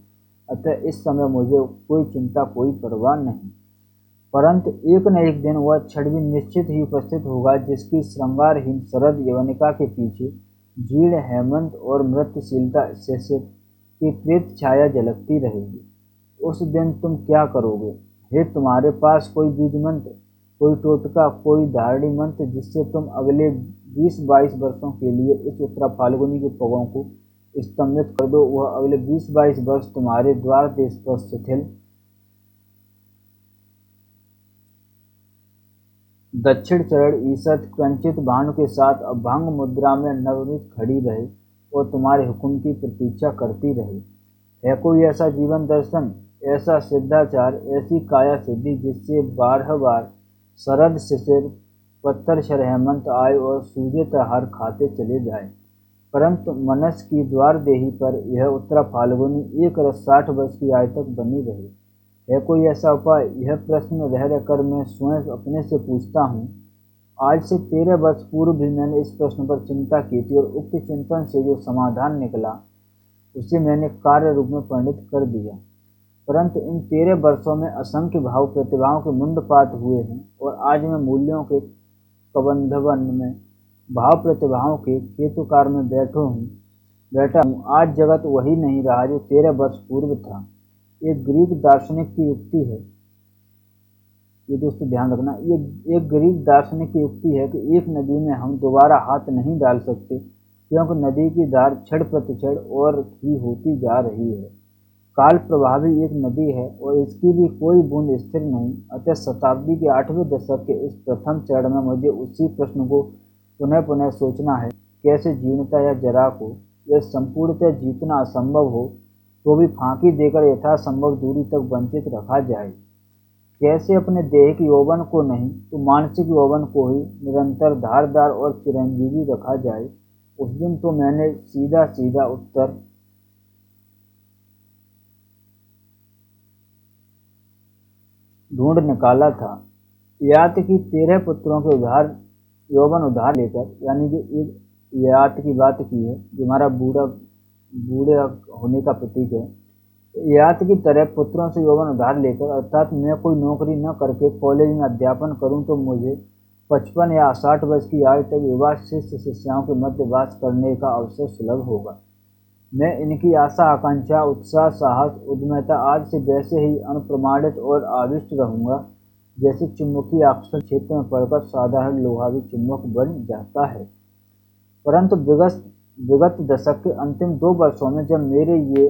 अतः इस समय मुझे कोई चिंता, कोई परवाह नहीं। परंतु एक न एक दिन वह क्षण भी निश्चित ही उपस्थित होगा जिसकी श्रृंगारहीन शरद यवनिका के पीछे जीर्ण हेमंत और मृत्युशीलता से की प्रेत छाया झलकती रहेगी। उस दिन तुम क्या करोगे? हे तुम्हारे पास कोई बीज मंत्र, कोई टोटका, कोई धारणी मंत्र जिससे तुम अगले 20-22 वर्षों के लिए इस उत्तरा फाल्गुनी के पगों को स्तंभित कर दो। वह अगले 20-22 वर्ष तुम्हारे द्वार देश पर शिथिल दक्षिण चरण ईसत क्रंचित भानु के साथ अभंग मुद्रा में नवनीत खड़ी रहे और तुम्हारे हुक्म की प्रतीक्षा करती रहे। है कोई ऐसा जीवन दर्शन, ऐसा सिद्धाचार, ऐसी काया सिद्धि जिससे 12 बार शरद शिशिर पत्थर शर हेमंत आए और सूजे तहार खाते चले जाए। परंतु मनस की द्वार देही पर यह उत्तरा फाल्गुनी एक रस 60 वर्ष की आयु तक बनी रही। है कोई ऐसा उपाय? यह प्रश्न रह रहकर मैं स्वयं अपने से पूछता हूँ। आज से 13 वर्ष पूर्व भी मैंने इस प्रश्न पर चिंता की थी और उक्त चिंतन से जो समाधान निकला उसे मैंने कार्य रूप में परिणत कर दिया। परंतु इन 13 वर्षों में असंख्य भाव प्रतिभाओं के मुंडपात हुए हैं और आज मैं मूल्यों के कबंधवन में भाव प्रतिभाओं के केतुकार में बैठा हूँ। आज जगत वही नहीं रहा जो 13 वर्ष पूर्व था। एक ग्रीक दार्शनिक की युक्ति है, ये दोस्तों ध्यान रखना, ये एक ग्रीक दार्शनिक की युक्ति है कि एक नदी में हम दोबारा हाथ नहीं डाल सकते क्योंकि नदी की धार क्षण प्रतिक्षण और ही होती जा रही है। काल प्रभावी एक नदी है और इसकी भी कोई बूंद स्थिर नहीं। अतः शताब्दी के 8वें दशक के इस प्रथम चरण में मुझे उसी प्रश्न को पुनः पुनः सोचना है, कैसे जीर्णता या जरा को यह संपूर्णतः जीतना असंभव हो तो भी फांकी देकर यथासंभव दूरी तक वंचित रखा जाए। कैसे अपने देह की यौवन को नहीं तो मानसिक यौवन को ही निरंतर धारदार और चिरंजीवी रखा जाए। उस दिन तो मैंने सीधा सीधा उत्तर ढूंढ निकाला था। यात की 13 पुत्रों के उधार यौवन उधार लेकर, यानी जो एक यात की बात की है जो हमारा बूढ़े होने का प्रतीक है, यात की तरह पुत्रों से यौवन उधार लेकर, अर्थात मैं कोई नौकरी न करके कॉलेज में अध्यापन करूं तो मुझे 55 या 60 वर्ष की आयु तक युवा शिष्य शिष्याओं के मध्य वास करने का अवसर सुलभ होगा। मैं इनकी आशा आकांक्षा उत्साह साहस उद्यमता आज से वैसे ही अनुप्रमाणित और आविष्ट रहूंगा जैसे चुंबकीय आकर्षण क्षेत्र में पड़कर साधारण लोहा भी चुंबक बन जाता है। परंतु विगत दशक के अंतिम 2 वर्षों में जब मेरे ये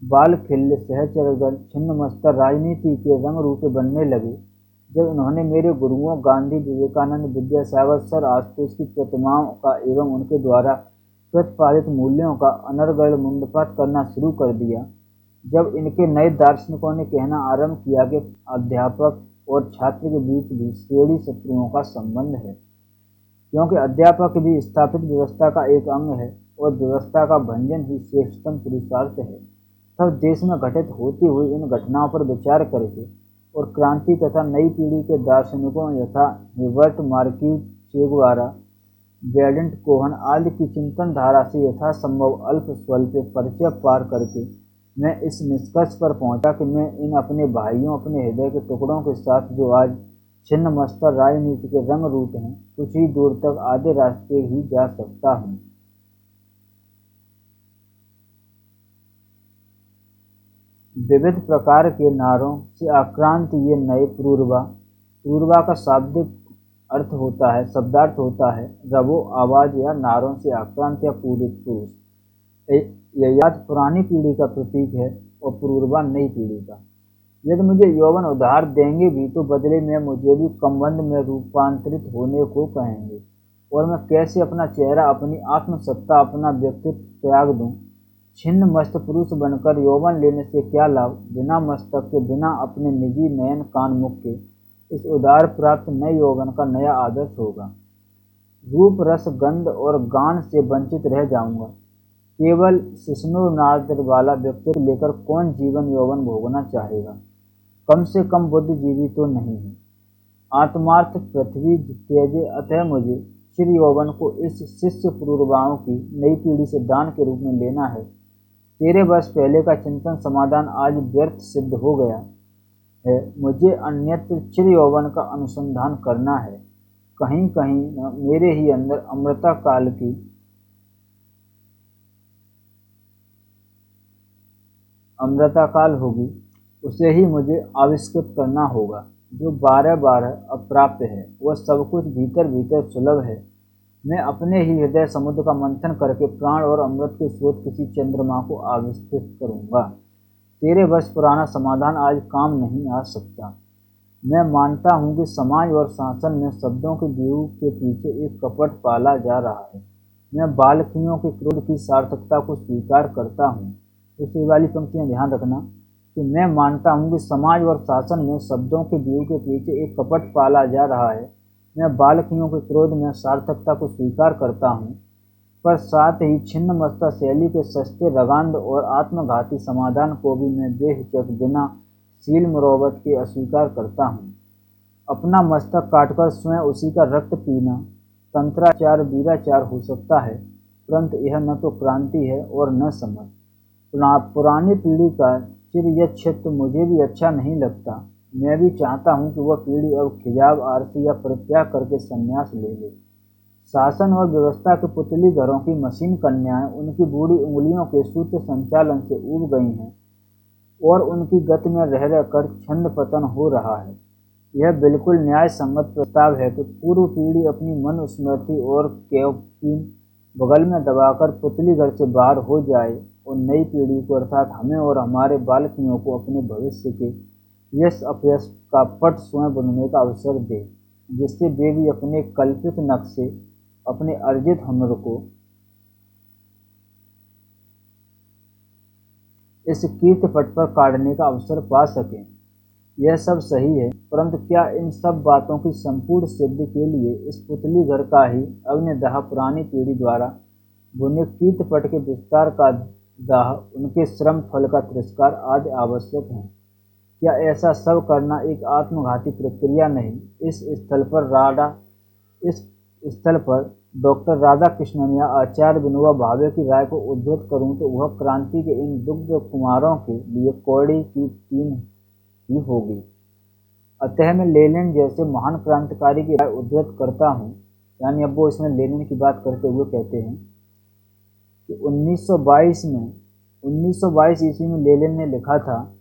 बाल खिल्य सहचरगण छिन्न मस्तर राजनीति के रंग रूटे बनने लगे, जब उन्होंने मेरे गुरुओं गांधी विवेकानंद विद्यासागर सर आशुतोष की प्रतिमाओं का एवं उनके द्वारा प्रतिपादित मूल्यों का अनर्गल मुंडपात करना शुरू कर दिया, जब इनके नए दार्शनिकों ने कहना आरंभ किया कि अध्यापक और छात्र के बीच भी श्रेणी शत्रुओं का संबंध है क्योंकि अध्यापक भी स्थापित व्यवस्था का एक अंग है और व्यवस्था का भंजन ही श्रेष्ठतम पुरुषार्थ है, तब देश में घटित होती हुई इन घटनाओं पर विचार करके और क्रांति तथा नई पीढ़ी के दार्शनिकों यथा हिबर्ट मार्क्यूज चेगुवारा बेंडिट कोहन आदि की चिंतन धारा से यथासंभव अल्प स्वल्प परिचय पार करके मैं इस निष्कर्ष पर पहुंचा कि मैं इन अपने भाइयों अपने हृदय के टुकड़ों के साथ जो आज छिन्न मस्तर राजनीति के रंग रूट हैं कुछ ही दूर तक आधे रास्ते ही जा सकता हूँ। विविध प्रकार के नारों से आक्रांत ये नए पूर्वा का शाब्दिक अर्थ होता है, शब्दार्थ होता है रवो आवाज या नारों से आक्रांत या पूरित पुरुष। यह पुरानी पीढ़ी का प्रतीक है और पूर्वा नई पीढ़ी का। यदि मुझे यौवन उधार देंगे भी तो बदले में मुझे भी कमबंध में रूपांतरित होने को कहेंगे और मैं कैसे अपना चेहरा अपनी आत्मसत्ता अपना व्यक्तित्व त्याग दूं। छिन्न मस्त पुरुष बनकर यौवन लेने से क्या लाभ? बिना मस्तक के बिना अपने निजी नयन कान मुख के इस उदार प्राप्त नए यौवन का नया आदर्श होगा। रूप रस गंध और गान से वंचित रह जाऊंगा। केवल शिश्नो नाद्र वाला व्यक्तित्व लेकर कौन जीवन यौवन भोगना चाहेगा? कम से कम बुद्धिजीवी तो नहीं है। आत्मार्थ पृथ्वी त्यजे, अतः मुझे चिर यौवन को इस शिष्य पूर्वाओं की नई पीढ़ी से दान के रूप में लेना है। 13 वर्ष पहले का चिंतन समाधान आज व्यर्थ सिद्ध हो गया है। मुझे अन्यत्र चिर यौवन का अनुसंधान करना है। कहीं कहीं मेरे ही अंदर अमृता काल होगी, उसे ही मुझे आविष्कृत करना होगा। जो 12 अप्राप्य है वह सब कुछ भीतर भीतर सुलभ है। मैं अपने ही हृदय समुद्र का मंथन करके प्राण और अमृत के स्रोत किसी चंद्रमा को आविष्कृत करूंगा। 13 वर्ष पुराना समाधान आज काम नहीं आ सकता। मैं मानता हूं कि समाज और शासन में शब्दों के व्यूह के पीछे एक कपट पाला जा रहा है। मैं बालकियों के क्रोध की सार्थकता को स्वीकार करता हूं। इसी वाली पंक्तियां ध्यान रखना कि मैं मानता हूं कि समाज और शासन में शब्दों के व्यूह के पीछे एक कपट पाला जा रहा है। मैं बालकियों के क्रोध में सार्थकता को स्वीकार करता हूँ, पर साथ ही छिन्नमस्ता शैली के सस्ते रगांद और आत्मघाती समाधान को भी मैं बेहिचक बिना सील मुरौवत के अस्वीकार करता हूँ। अपना मस्तक काटकर स्वयं उसी का रक्त पीना तंत्राचार वीराचार हो सकता है, परंतु यह न तो क्रांति है और न समझ। पुरानी पीढ़ी का चिरयच्छित तो मुझे भी अच्छा नहीं लगता। मैं भी चाहता हूँ कि वह पीढ़ी अब खिजाब आरती या परित्याग करके संन्यास ले ले। शासन और व्यवस्था के पुतली घरों की मशीन कन्याएं उनकी बूढ़ी उंगलियों के सूत्र संचालन से ऊब गई हैं और उनकी गति में रह रहकर छंद पतन हो रहा है। यह बिल्कुल न्याय संगत प्रस्ताव है कि पूर्व पीढ़ी अपनी मन स्मृति और केवकीन बगल में दबाकर पुतली घर से बाहर हो जाए और नई पीढ़ी को अर्थात हमें और हमारे बालकियों को अपने भविष्य के यश अपयश का पट स्वयं बुनने का अवसर दे, जिससे वे भी अपने कल्पित नक्शे, अपने अर्जित हुनर को इस कीर्तिपट पर काटने का अवसर पा सकें। यह सब सही है, परंतु क्या इन सब बातों की संपूर्ण सिद्धि के लिए इस पुतली घर का ही अग्निदाह पुरानी पीढ़ी द्वारा बुने कीर्तिपट के विस्तार का दाह, उनके श्रम फल का तिरस्कार आदि आवश्यक है? क्या ऐसा सब करना एक आत्मघाती प्रक्रिया नहीं? इस स्थल पर डॉक्टर राधाकृष्णन या आचार्य विनोबा भावे की राय को उद्धृत करूं तो वह क्रांति के इन दुग्ध कुमारों के लिए कौड़ी की तीन ही होगी। अतः मैं लेनिन जैसे महान क्रांतिकारी की राय उद्धृत करता हूँ। यानी अब वो इसमें लेनिन की बात करते हुए कहते हैं कि 1922 ईस्वी में लेनिन ने लिखा था,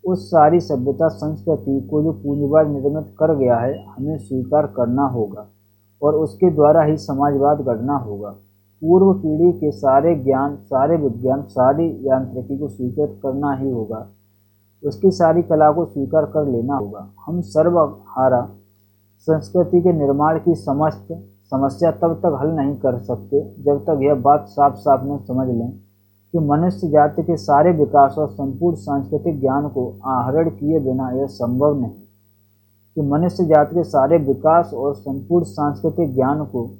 उस सारी सभ्यता संस्कृति को जो पूंजीवाद निर्मित कर गया है हमें स्वीकार करना होगा और उसके द्वारा ही समाजवाद गढ़ना होगा। पूर्व पीढ़ी के सारे ज्ञान, सारे विज्ञान, सारी यांत्रिकी को स्वीकृत करना ही होगा, उसकी सारी कला को स्वीकार कर लेना होगा। हम सर्वहारा संस्कृति के निर्माण की समस्त समस्या तब तक हल नहीं कर सकते जब तक यह बात साफ साफ न समझ लें कि मनुष्य जाति के सारे विकास और संपूर्ण सांस्कृतिक ज्ञान को आहरण किए बिना यह संभव नहीं, कि मनुष्य जाति के सारे विकास और संपूर्ण सांस्कृतिक ज्ञान को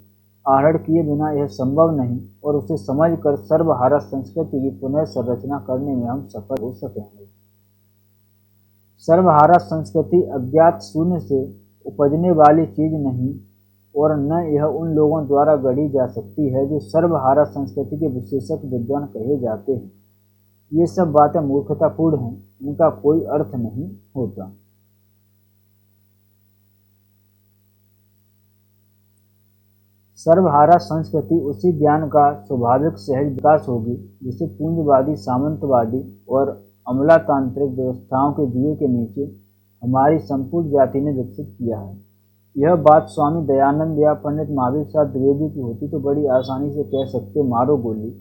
आहरण किए बिना यह संभव नहीं और उसे समझकर सर्वहारा संस्कृति की पुनः संरचना करने में हम सफल हो सकेंगे। सर्वहारा संस्कृति अज्ञात शून्य से उपजने वाली चीज नहीं और न यह उन लोगों द्वारा गढ़ी जा सकती है जो सर्वहारा संस्कृति के विशेषज्ञ विद्वान कहे जाते हैं। ये सब बातें मूर्खतापूर्ण हैं, इनका कोई अर्थ नहीं होता। सर्वहारा संस्कृति उसी ज्ञान का स्वाभाविक सहज विकास होगी जिसे पूंजवादी, सामंतवादी और अमलातांत्रिक व्यवस्थाओं के दिए के नीचे हमारी संपूर्ण जाति ने विकसित किया है। यह बात स्वामी दयानंद या पंडित महावीर साहब द्विवेदी की होती तो बड़ी आसानी से कह सकते, मारो गोली,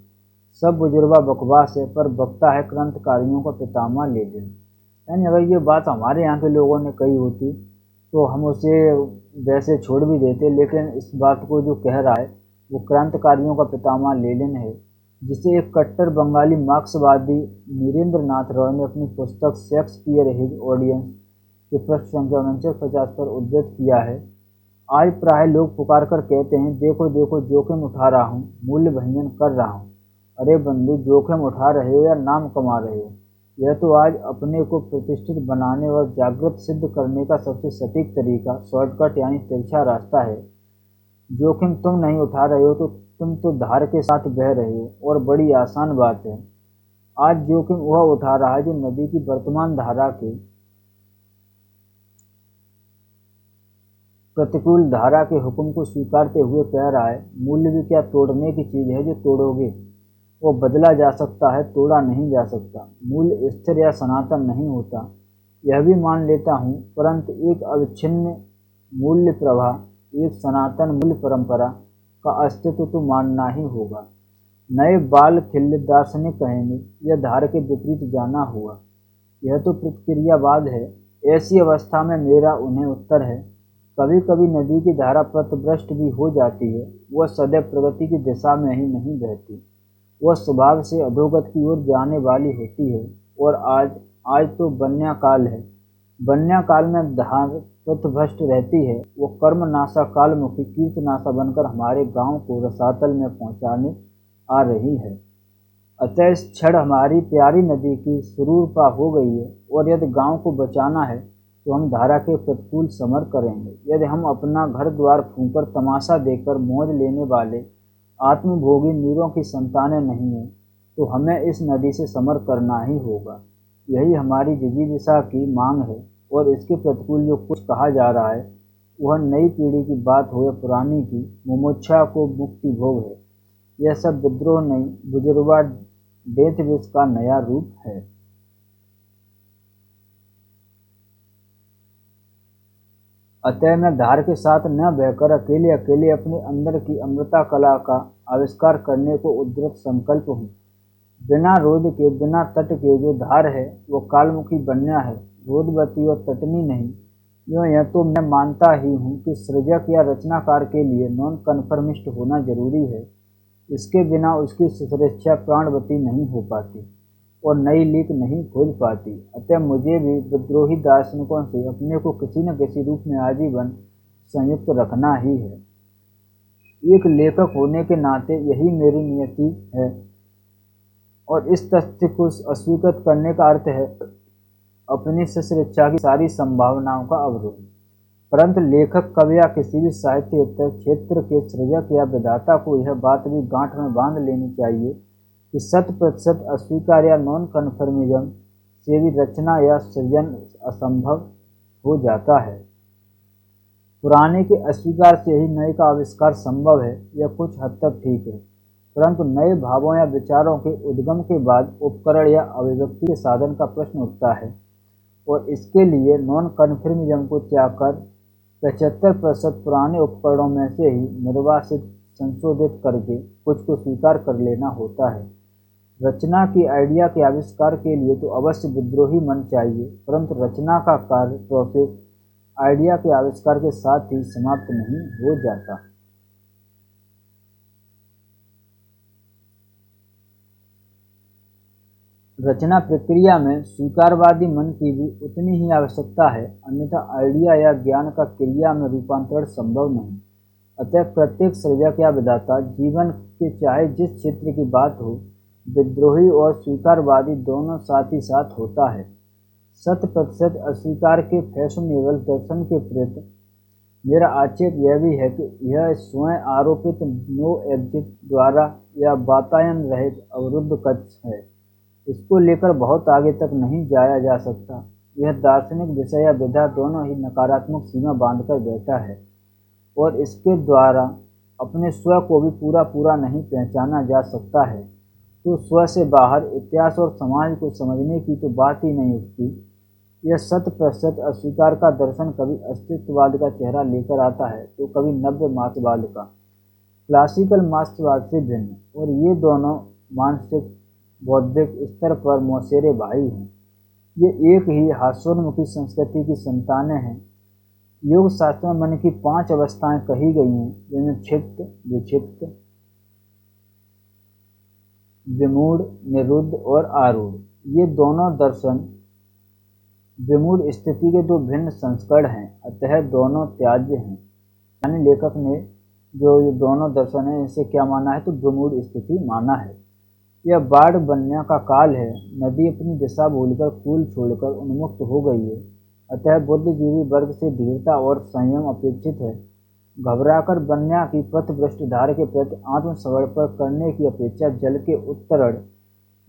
सब बुजुर्गा बकवास है, पर बकता है क्रांतिकारियों का पितामह लेनिन। यानी अगर ये बात हमारे यहाँ के लोगों ने कही होती तो हम उसे वैसे छोड़ भी देते, लेकिन इस बात को जो कह रहा है वो क्रांतिकारियों का पितामह लेनिन है, जिसे एक कट्टर बंगाली मार्क्सवादी नीरेंद्र नाथ रॉय ने अपनी पुस्तक शेक्सपियर हिज ऑडियंस के पृष्ठ संख्या 49-50 पर उद्धृत किया है। आज प्राय लोग पुकार कर कहते हैं, देखो देखो जोखिम उठा रहा हूँ, मूल्य भंजन कर रहा हूँ। अरे बंधु, जोखिम उठा रहे हो या नाम कमा रहे हो, यह तो आज अपने को प्रतिष्ठित बनाने और जागृत सिद्ध करने का सबसे सटीक तरीका, शॉर्टकट यानी तिरछा रास्ता है। जोखिम तुम नहीं उठा रहे हो तो तुम तो धार के साथ बह रहे हो, और बड़ी आसान बात है। आज जोखिम वह उठा रहा है जो नदी की वर्तमान धारा के प्रतिकूल धारा के हुक्म को स्वीकारते हुए कह रहा है, मूल्य भी क्या तोड़ने की चीज है जो तोड़ोगे? वो बदला जा सकता है, तोड़ा नहीं जा सकता। मूल्य स्थिर या सनातन नहीं होता, यह भी मान लेता हूँ, परंतु एक अविच्छिन्न मूल्य प्रवाह, एक सनातन मूल्य परंपरा का अस्तित्व तो मानना ही होगा। नए बाल खिल्य दार्शनिक कहेंगे यह धार के विपरीत जाना हुआ, यह तो प्रतिक्रियावाद है। ऐसी अवस्था में मेरा उन्हें उत्तर है, कभी कभी नदी की धारा पथभ्रष्ट भी हो जाती है, वह सदैव प्रगति की दिशा में ही नहीं बहती, वह स्वभाव से अधोगत की ओर जाने वाली होती है। और आज तो बन्या काल है, बन्या काल में धार पथभ्रष्ट रहती है, वो कर्मनाशा कालमुखी कीर्तनाशा बनकर हमारे गांव को रसातल में पहुंचाने आ रही है। अतः इस क्षण हमारी प्यारी नदी की सुरूरपा हो गई है, और यदि गांव को बचाना है तो हम धारा के प्रतिकूल समर करेंगे। यदि हम अपना घर द्वार फूंकर तमाशा देकर मौज लेने वाले आत्मभोगी नीरों की संतानें नहीं हैं, तो हमें इस नदी से समर करना ही होगा। यही हमारी जिजीविषा की मांग है, और इसके प्रतिकूल जो कुछ कहा जा रहा है वह नई पीढ़ी की बात हो या पुरानी की, मुमुक्षा को मुक्ति भोग है। यह सब विद्रोह नहीं, बुजुर्गवा डेथ विश का नया रूप है। अतः मैं धार के साथ न बहकर अकेले अकेले अपने अंदर की अमृता कला का आविष्कार करने को उद्यत संकल्प हूँ। बिना रोध के, बिना तट के जो धार है वो कालमुखी बन्या है, रोधवती और तटनी नहीं। यूँ यह तो मैं मानता ही हूँ कि सृजक या रचनाकार के लिए नॉन कन्फर्मिस्ट होना जरूरी है। इसके बिना उसकी सृष्टा प्राणवती नहीं हो पाती और नई लीक नहीं खोज पाती। अतः मुझे भी विद्रोही दार्शनिकों से अपने को किसी न किसी रूप में आजीवन संयुक्त रखना ही है। एक लेखक होने के नाते यही मेरी नियति है, और इस तथ्य को अस्वीकृत करने का अर्थ है अपनी सृष्टा की सारी संभावनाओं का अवरोध। परंतु लेखक, कवि या किसी भी साहित्य क्षेत्र के सृजक या विधाता को यह बात भी गांठ में बांध लेनी चाहिए कि 100% अस्वीकार या नॉन कन्फर्मिज्म से भी रचना या सृजन असंभव हो जाता है। पुराने के अस्वीकार से ही नए का आविष्कार संभव है, यह कुछ हद तक ठीक है। परंतु नए भावों या विचारों के उद्गम के बाद उपकरण या अभिव्यक्ति के साधन का प्रश्न उठता है, और इसके लिए नॉन कन्फर्मिज्म को त्याग कर 75% पुराने उपकरणों में से ही निर्वासित संशोधित करके कुछ को स्वीकार कर लेना होता है। रचना की आइडिया के आविष्कार के लिए तो अवश्य विद्रोही मन चाहिए, परंतु रचना का कार्य प्रोसेस आइडिया के आविष्कार के साथ ही समाप्त नहीं हो जाता। रचना प्रक्रिया में स्वीकारवादी मन की भी उतनी ही आवश्यकता है, अन्यथा आइडिया या ज्ञान का क्रिया में रूपांतरण संभव नहीं। अतः प्रत्येक सृजक या विधाता, जीवन के चाहे जिस क्षेत्र की बात हो, विद्रोही और स्वीकारवादी दोनों साथ ही साथ होता है। 100% अस्वीकार के फैशनेबल दर्शन के प्रति मेरा आक्षेप यह भी है कि यह स्वयं आरोपित नो एग्जिट द्वारा या वातायन रहित अवरुद्ध कक्ष है। इसको लेकर बहुत आगे तक नहीं जाया जा सकता। यह दार्शनिक विषय या विधा दोनों ही नकारात्मक सीमा बांधकर बैठा है, और इसके द्वारा अपने स्व को भी पूरा पूरा नहीं पहचाना जा सकता है। तो स्व से बाहर इतिहास और समाज को समझने की तो बात ही नहीं उठती। यह 100% अस्वीकार का दर्शन कभी अस्तित्ववाद का चेहरा लेकर आता है, तो कभी नव्य मार्क्सवाद का, क्लासिकल मार्क्सवाद से भिन्न। और ये दोनों मानसिक बौद्धिक स्तर पर मौसेरे भाई हैं। ये एक ही हास्योन्मुखी संस्कृति की संतानें हैं। योग शास्त्र में मन की 5 अवस्थाएं कही गई हैं, जिनमें क्षिप्त, विक्षिप्त, विमूढ़, निरुद्ध और आरूढ़। ये दोनों दर्शन विमूढ़ स्थिति के दो भिन्न संस्करण हैं, अतः दोनों त्याज्य हैं। यानी लेखक ने जो ये दोनों दर्शन हैं, इनसे क्या माना है, तो विमूढ़ स्थिति माना है। यह बाढ़ बनने का काल है। नदी अपनी दिशा भूलकर कूल छोड़कर उन्मुक्त हो गई है, अतः बुद्धिजीवी वर्ग से धीरता और संयम अपेक्षित है। घबराकर बन्या की पथभ्रष्ट धार के प्रति आत्मसमर्पण करने की अपेक्षा जल के उत्तरण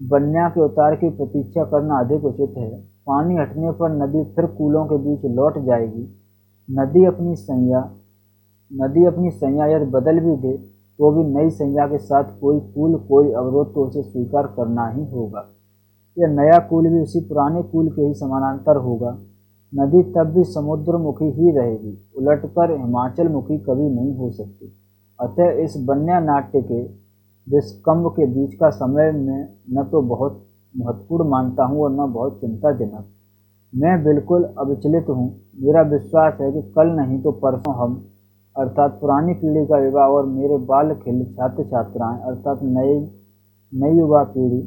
बन्या के उतार की प्रतीक्षा करना अधिक उचित है। पानी हटने पर नदी फिर कूलों के बीच लौट जाएगी। नदी अपनी संज्ञा यदि बदल भी दे तो भी नई संज्ञा के साथ कोई कूल, कोई अवरोध तो उसे स्वीकार करना ही होगा। यह नया कूल भी उसी पुराने कूल के ही समानांतर होगा। नदी तब भी समुद्रमुखी ही रहेगी, उलटकर हिमाचल मुखी कभी नहीं हो सकती। अतः इस बन्या नाट्य के विस्कम्भ के बीच का समय मैं न तो बहुत महत्वपूर्ण मानता हूँ और न बहुत चिंताजनक। मैं बिल्कुल अविचलित हूँ। मेरा विश्वास है कि कल नहीं तो परसों हम, अर्थात पुरानी पीढ़ी का युवा और मेरे बाल खिल छात्र छात्राएं, अर्थात नई युवा पीढ़ी